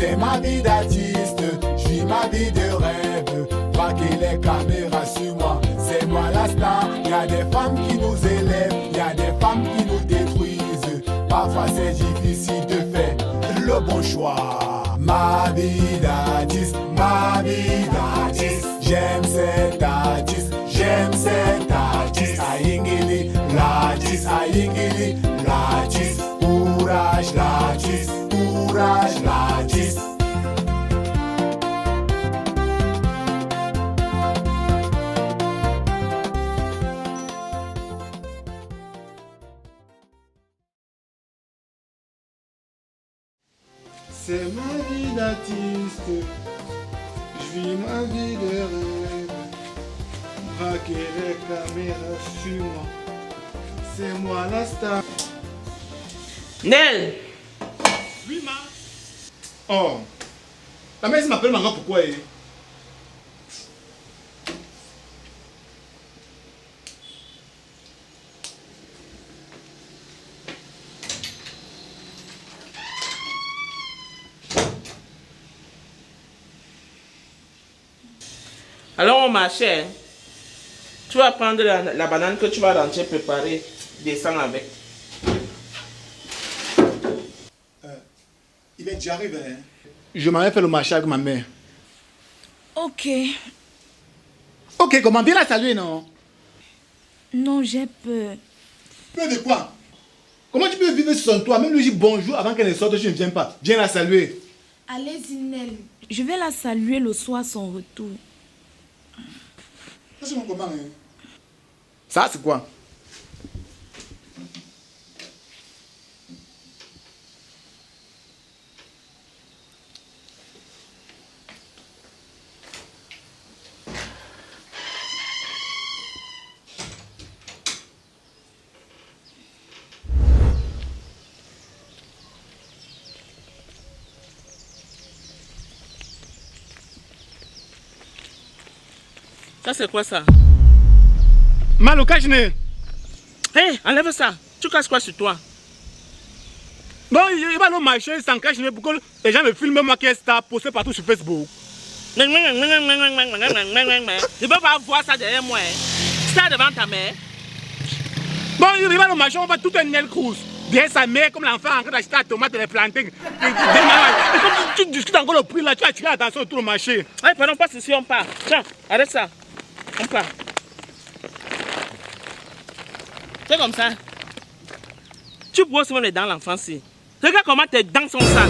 C'est ma vie d'artiste, je vis ma vie de rêve. Braquer les caméras sur moi, c'est moi la star. Y a des femmes qui nous élèvent, y a des femmes qui nous détruisent. Parfois c'est difficile de faire le bon choix. Ma vie d'artiste, j'aime cet artiste, Aïngili, l'artiste, courage l'artiste. C'est ma vie d'artiste, je vis ma vie de rêve. Braquer les caméras sur moi, c'est moi la star. Nel! Oui, ma. Oh, la mère m'appelle maman, pourquoi? Alors, ma chère, tu vas prendre la banane que tu vas rentrer préparer, descendre avec. Il est déjà arrivé, hein? Je m'avais fait le marché avec ma mère. Ok. Ok, comment bien la saluer, non? Non, j'ai peur. Peur de quoi? Comment tu peux vivre sans toi? Même lui dire bonjour avant qu'elle ne sorte, je ne viens pas. Viens la saluer. Allez-y, Nel. Je vais la saluer le soir à son retour. Ça, c'est mon comment, hein? Ça, c'est quoi? Ça, c'est quoi ça? Malo, cache-ne. Hé, enlève ça. Tu casses quoi sur toi? Non, il va nous marcher sans cache-ne pour que les gens me filment moi qui est star posté partout sur Facebook. Je ne peux pas voir ça derrière moi. Ça devant ta mère. Bon, il va nous marcher, on va tout un Nel Cruz. Derrière sa mère, comme l'enfant en train d'acheter la tomate et les plantains. Et comme tu discutes encore le prix là, tu vas attirer l'attention de tout le marché. Allez, pardon, passe ici, on part. Tiens, arrête ça. On part. C'est comme ça. Tu brosses même les dents l'enfance. Regarde comment tes dents sont sales.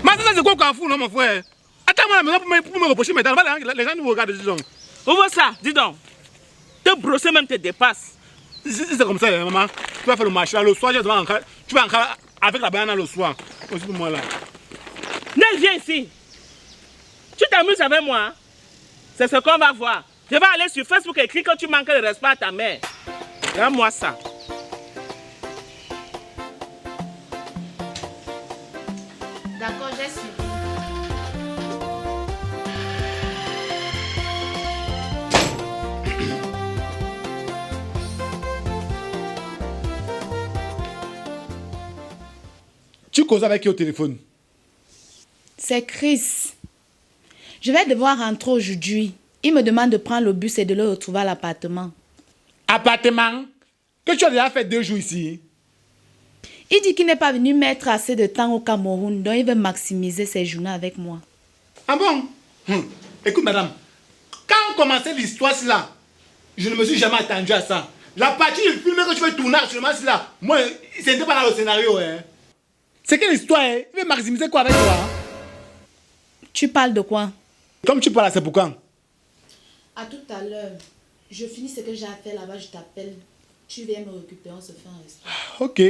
Mais ça, c'est quoi qu'on fout, non, mon frère? Attends-moi à la maison pour me reprocher mes dents. Les gens nous regardent, dis donc. Ouvre ça, dis donc. Te brosser même te dépasse. C'est comme ça, maman. Tu vas faire le marché là, le soir, tu vas encore avec la banane le soir. Aussi pour moi là. Nel, viens ici. Tu t'amuses avec moi, hein? C'est ce qu'on va voir. Je vais aller sur Facebook et écrire que tu manques de respect à ta mère. Regarde-moi ça. D'accord, j'ai suivi. Tu causes avec qui au téléphone? C'est Chris. Je vais devoir rentrer aujourd'hui. Il me demande de prendre le bus et de le retrouver à l'appartement. Appartement? Que tu as déjà fait 2 jours ici? Il dit qu'il n'est pas venu mettre assez de temps au Cameroun, donc il veut maximiser ses journées avec moi. Ah bon? Écoute, madame, quand on commençait l'histoire là, je ne me suis jamais attendu à ça. La partie du film que tu veux tourner actuellement là, moi, ce n'était pas dans le scénario. Hein. C'est quelle histoire? Hein? Il veut maximiser quoi avec toi? Hein? Tu parles de quoi? Comme tu parles, c'est pour quand? À tout à l'heure. Je finis ce que j'ai à faire là-bas, je t'appelle. Tu viens me récupérer, on se fait un resto. Ok.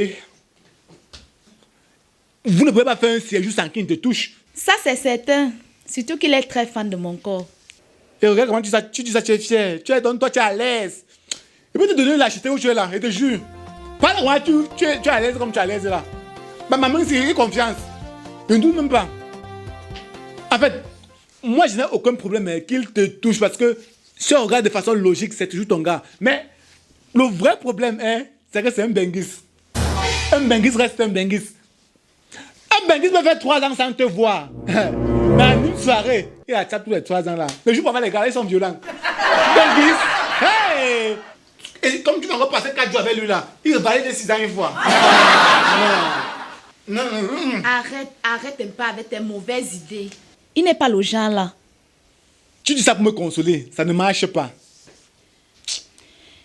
Vous ne pouvez pas faire un siège juste sans qu'il ne te touche. Ça, c'est certain. Surtout qu'il est très fan de mon corps. Et regarde comment tu dis ça, tu es fier. Tu es à l'aise. Il peut te donner l'acheter où tu es là, je te jure. Pas là, tu es à l'aise comme tu es à l'aise là. Ma maman, c'est confiance. Je ne doute même pas. En fait, moi, je n'ai aucun problème qu'il te touche parce que si on regarde de façon logique, c'est toujours ton gars. Mais le vrai problème, c'est que c'est un benguis. Un benguis reste un benguis. Un Ben, il me fait 3 ans sans te voir. Dans une soirée, il a ça tous les 3 ans là. Le jour pour les gars, ils sont violents. Ben, hey! Et comme tu m'as repassé 4 jours avec lui là, il revalait de 6 ans une fois. Non. Arrête un peu avec tes mauvaises idées. Il n'est pas le genre là. Tu dis ça pour me consoler, ça ne marche pas.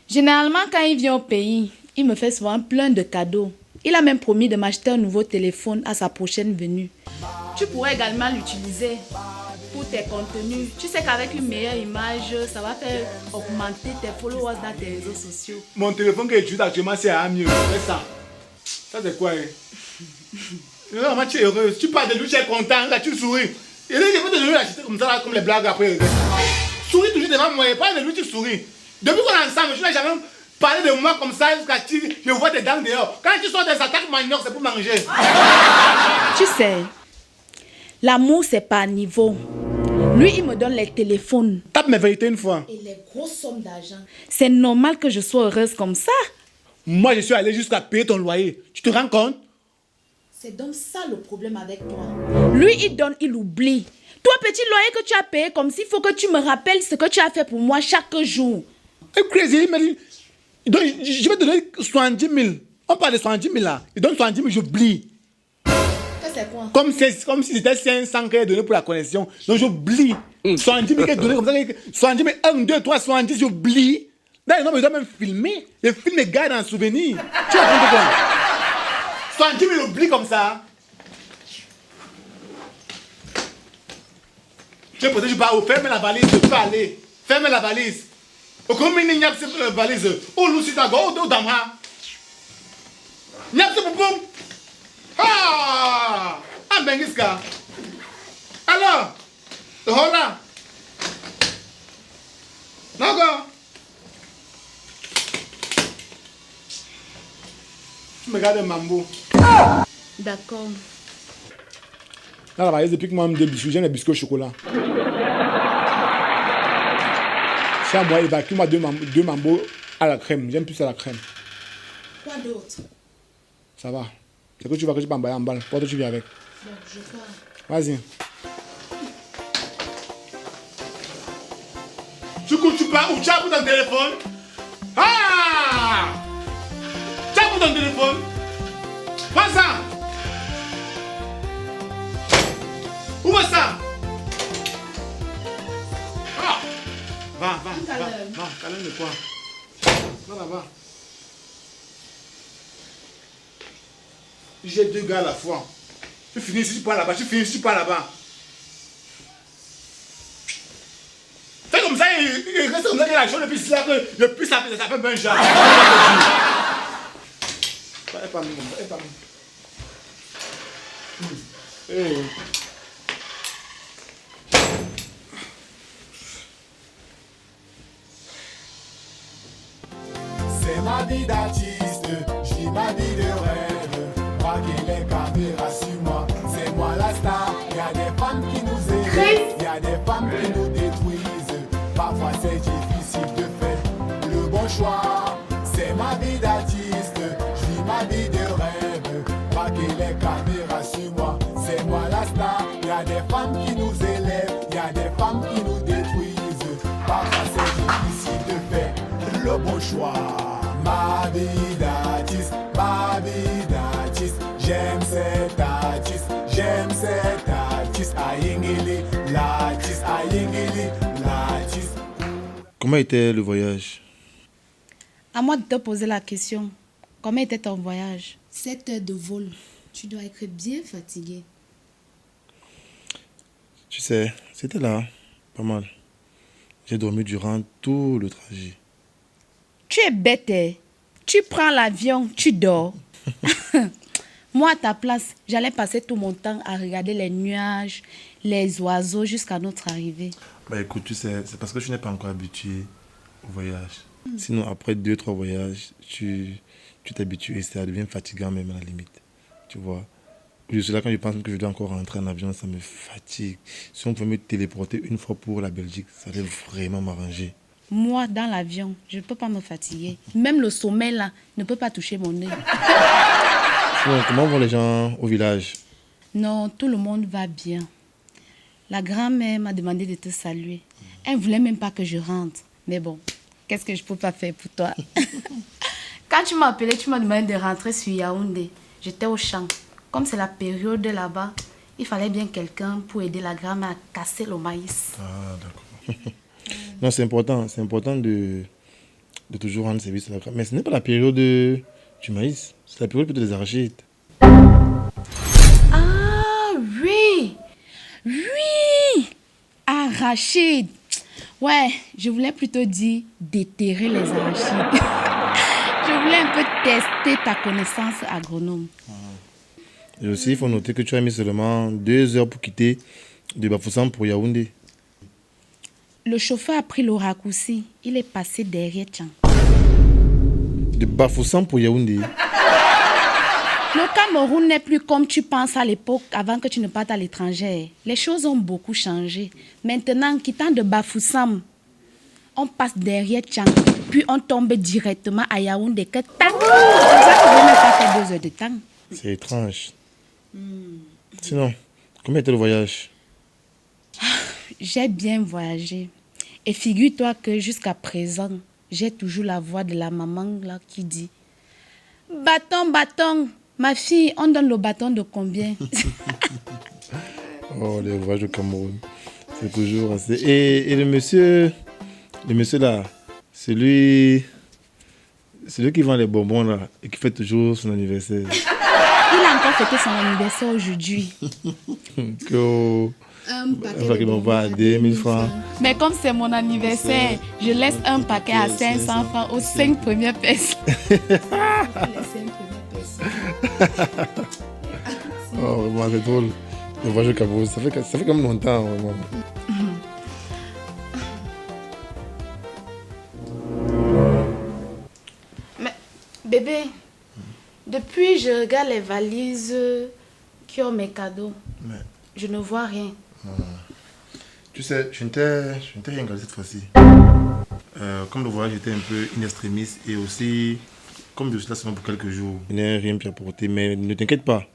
Généralement, quand il vient au pays, il me fait souvent plein de cadeaux. Il a même promis de m'acheter un nouveau téléphone à sa prochaine venue. Tu pourrais également l'utiliser pour tes contenus. Tu sais qu'avec une meilleure image, ça va faire augmenter tes followers dans tes réseaux sociaux. Mon téléphone que j'utilise actuellement, c'est à mieux. C'est ça. Ça, c'est quoi? Vraiment, tu es heureuse. Tu parles de lui, tu es content. Là, tu souris. Et là, il faut te l'acheter comme ça, là, comme les blagues après. Souris toujours devant moi. Parle de lui, tu souris. Depuis qu'on est ensemble, je n'ai jamais parlé de moi comme ça jusqu'à ce que je vois tes dents dehors. Quand tu sors des attaques manioc, c'est pour manger. Tu sais, l'amour, c'est par niveau. Lui, il me donne les téléphones. Tape mes vérités une fois. Et les grosses sommes d'argent. C'est normal que je sois heureuse comme ça. Moi, je suis allé jusqu'à payer ton loyer. Tu te rends compte? C'est donc ça le problème avec toi. Lui, il donne, il oublie. Toi, petit loyer que tu as payé, comme s'il faut que tu me rappelles ce que tu as fait pour moi chaque jour. Et crazy, il m'a dit, je vais te donner 70 000. On parle de 70 000 là. Il donne 70 000, j'oublie. C'est quoi? Comme si c'était 500 qu'il a donné pour la connexion. Donc j'oublie. 70 000 qu'il a donné comme ça. 70 000, 1, 2, 3, 70, j'oublie. Là, non, mais il doit même filmer. Le film est garde en souvenir. Tu as compris quoi? 70 000, oublie comme ça. Tu es posé, je pars. Ferme la valise, tu peux aller. Ferme la valise. Au combien il y a la valise? Où l'outil d'ago, où d'amha? Il y a ce poupon. Ah! Ah, ben, qu'est-ce qu'il y a? Alors? Voilà. D'accord. Tu me regardes mambo. D'accord. Là, la valise, depuis que moi, je me biscuits, j'aime les biscuits au chocolat. Chez moi, évacue-moi 2 mambo à la crème. J'aime plus à la crème. Quoi d'autre? Ça va. C'est que tu vas que tu peux emballer en balle. Pourquoi tu viens avec? Bon, je pars. Vas-y. Du coup, tu pars où tu as pour ton téléphone? Ah! Tu as pour ton téléphone? Pas ça! Où va ça? Ah! Va, câlin de quoi? Va là-bas. J'ai 2 gars à la fois. Tu finis ici, tu pars là-bas. Tu finis ici, tu pars là-bas. C'est comme ça, il reste comme ça que la chose, depuis là, que le plus ça fait un genre. Elle est pas mis, elle est pas mis. C'est ma vie d'artiste, j'ai ma vie de rêve. Braquer les caméras sur moi, c'est moi la star. Y a des femmes qui nous élèvent, y a des femmes qui nous détruisent. Parfois c'est difficile de faire le bon choix. C'est ma vie d'artiste, j'ai ma vie de rêve. Braquer les caméras sur moi, c'est moi la star. Y a des femmes qui nous élèvent, y a des femmes qui nous détruisent. Parfois c'est difficile de faire le bon choix. Ma vie d'artiste, j'aime cet artiste, Ayingili, l'artiste, Comment était le voyage? À moi de te poser la question. Comment était ton voyage? 7 heures de vol. Tu dois être bien fatigué. Tu sais, c'était là, pas mal. J'ai dormi durant tout le trajet. Tu es bête, hein? Tu prends l'avion, tu dors. Moi, à ta place, j'allais passer tout mon temps à regarder les nuages, les oiseaux jusqu'à notre arrivée. Bah écoute, tu sais, c'est parce que je n'ai pas encore habitué au voyage. Sinon, après 2-3 voyages, tu t'habitues et ça devient fatigant même à la limite. Tu vois. Je suis là quand je pense que je dois encore rentrer en avion, ça me fatigue. Si on pouvait me téléporter une fois pour la Belgique, ça allait vraiment m'arranger. Moi, dans l'avion, je ne peux pas me fatiguer. Même le sommeil, là, ne peut pas toucher mon œil. Sinon, comment vont les gens au village? Non, tout le monde va bien. La grand-mère m'a demandé de te saluer. Elle ne voulait même pas que je rentre. Mais bon, qu'est-ce que je peux pas faire pour toi? Quand tu m'as appelé, tu m'as demandé de rentrer sur Yaoundé. J'étais au champ. Comme c'est la période là-bas, il fallait bien quelqu'un pour aider la grand-mère à casser le maïs. Ah, d'accord. Non, c'est important de toujours rendre service à la grand-mère. Mais ce n'est pas la période du maïs, c'est la période plutôt des arachides. Ah oui! Oui! Arachides. Ouais, je voulais plutôt dire déterrer les arachides. Je voulais un peu tester ta connaissance agronome. Et aussi, il faut noter que tu as mis seulement 2 heures pour quitter de Bafoussam pour Yaoundé. Le chauffeur a pris le raccourci. Il est passé derrière Tchang. De Bafoussam pour Yaoundé. Le Cameroun n'est plus comme tu penses à l'époque avant que tu ne partes à l'étranger. Les choses ont beaucoup changé. Maintenant, quittant de Bafoussam, on passe derrière Tchang, puis on tombe directement à Yaoundé. Que tac! C'est ça que je n'ai pas fait 2 heures de temps. C'est étrange. Sinon, combien était le voyage? J'ai bien voyagé. Et figure-toi que jusqu'à présent, j'ai toujours la voix de la maman là qui dit « Bâton, bâton, ma fille, on donne le bâton de combien ?» Oh, les voyages au Cameroun, c'est toujours assez. Et le monsieur là, celui qui vend les bonbons là et qui fait toujours son anniversaire. Il a encore fêté son anniversaire aujourd'hui. Un paquet de bonbons à 2000 francs. Mais comme c'est mon anniversaire, je laisse un paquet à 500 francs aux 5 premières personnes. Oh, vraiment, c'est drôle. Le voyage au Cameroun, ça fait comme longtemps, vraiment. Mais, bébé, depuis je regarde les valises qui ont mes cadeaux, je ne vois rien. Tu sais, je ne t'ai rien gardé cette fois-ci. Comme le voyage était un peu in extremis et aussi, comme je suis là seulement pour quelques jours, je n'ai rien pu apporter. Mais ne t'inquiète pas.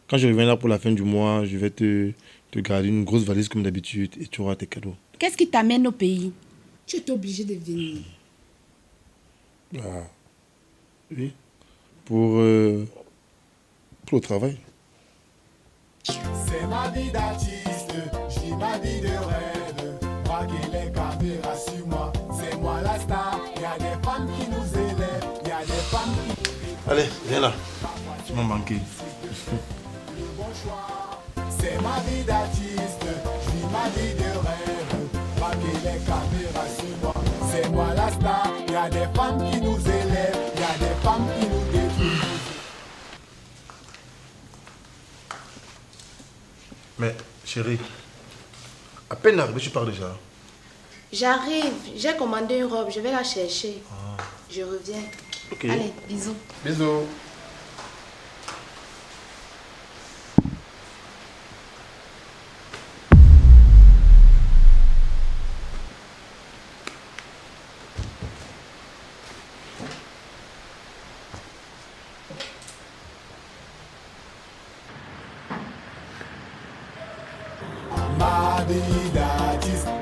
Quand je reviens là pour la fin du mois, je vais te garder une grosse valise comme d'habitude et tu auras tes cadeaux. Qu'est-ce qui t'amène au pays? Tu es obligé de venir. Ah. Oui. Pour le travail. C'est ma vie d'artiste, j'ai ma vie de rêve. Braquer les caméras sur moi, c'est moi la star. Y a des femmes qui nous élèvent, y a des femmes qui... Allez, viens là. Tu m'as manqué. C'est ma vie d'artiste, j'ai ma vie de rêve. Braquer les caméras sur moi, c'est moi la star. Y a des femmes qui nous élèvent, y a des femmes qui nous détruisent. Mais, chérie, à peine arrivé, tu pars déjà. J'arrive, j'ai commandé une robe, je vais la chercher. Je reviens. Ok. Allez, bisous. Bisous.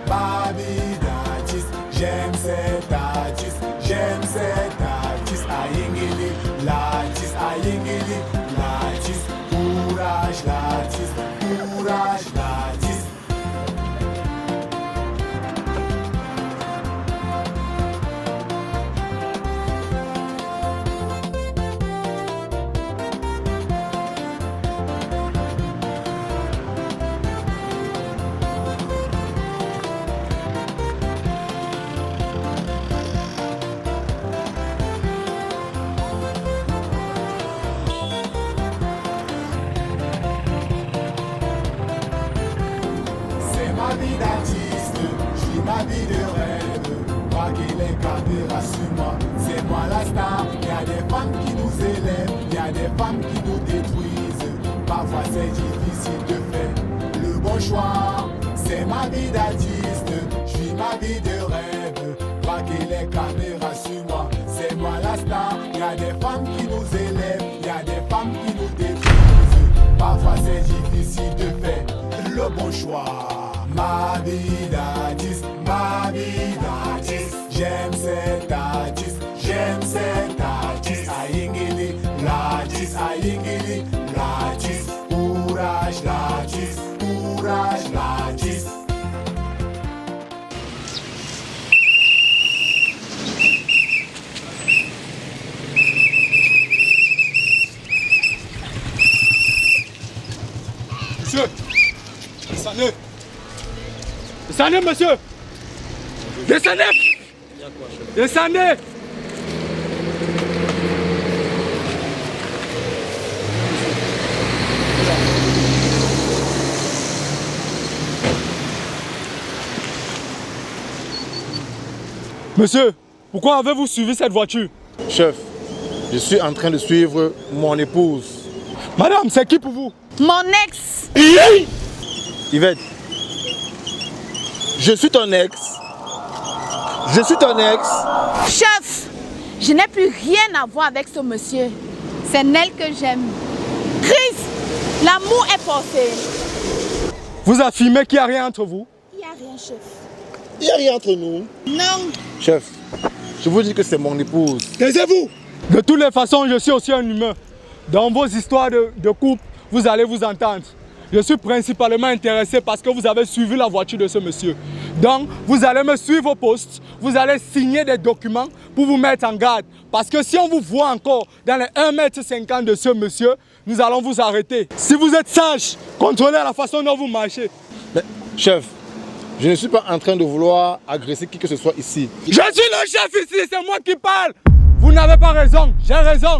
Ma vie d'artiste, j'aime cet artiste, Ayingili, l'artiste, courage l'artiste, ma vie d'artiste, j'ai ma vie de rêve. Braquer les caméras sur moi, c'est moi la star. Y a des femmes qui nous élèvent, y a des femmes qui nous détruisent. Parfois c'est difficile de faire le bon choix. C'est ma vie d'artiste, j'ai ma vie de rêve. Braquer les caméras sur moi, c'est moi la star. Y a des femmes qui nous élèvent, y a des femmes qui nous détruisent. parfois c'est difficile de faire le bon choix. Ma vie d'artiste, j'aime cet artiste, Aïngili, l'artiste, courage l'artiste. Monsieur, descendez, monsieur. Descendez. Monsieur, pourquoi avez-vous suivi cette voiture? Chef, je suis en train de suivre mon épouse. Madame, c'est qui pour vous? Mon ex. Yvette, je suis ton ex. Chef, je n'ai plus rien à voir avec ce monsieur. C'est Nel que j'aime. Chris, l'amour est forcé. Vous affirmez qu'il n'y a rien entre vous? Il n'y a rien, chef. Il n'y a rien entre nous. Non. Chef, je vous dis que c'est mon épouse. Taisez-vous! De toutes les façons, je suis aussi un humain. Dans vos histoires de couple, vous allez vous entendre. Je suis principalement intéressé parce que vous avez suivi la voiture de ce monsieur. Donc, vous allez me suivre au poste, vous allez signer des documents pour vous mettre en garde. Parce que si on vous voit encore dans les 1,50 m de ce monsieur, nous allons vous arrêter. Si vous êtes sage, contrôlez la façon dont vous marchez. Mais, chef, je ne suis pas en train de vouloir agresser qui que ce soit ici. Je suis le chef ici, c'est moi qui parle. Vous n'avez pas raison, j'ai raison.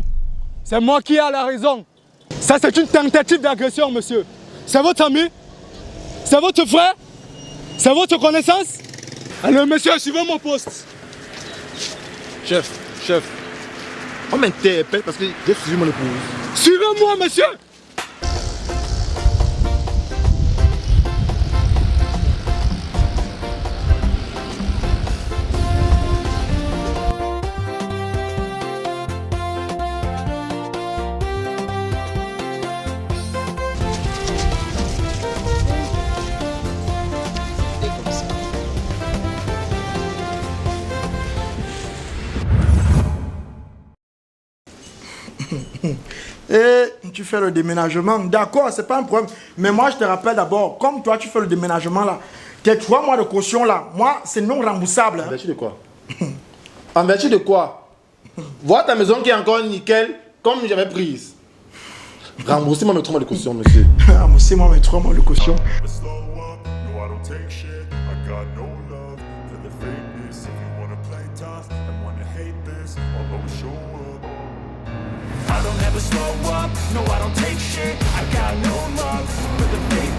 C'est moi qui ai la raison. Ça, c'est une tentative d'agression, monsieur. C'est votre ami? C'est votre frère? C'est votre connaissance? Alors, monsieur, suivez mon poste. Chef, on m'interpelle parce que j'ai suivi mon épouse. Suivez-moi, monsieur. Et tu fais le déménagement, d'accord, c'est pas un problème. Mais moi, je te rappelle d'abord, comme toi, tu fais le déménagement là, tes 3 mois de caution là, moi, c'est non remboursable. En vertu de quoi? En vertu de quoi? Vois ta maison qui est encore nickel, comme j'avais prise. Remboursez-moi mes 3 mois de caution, monsieur. Remboursez-moi mes 3 mois de caution. I don't ever slow up, no I don't take shit. I got no love for the fake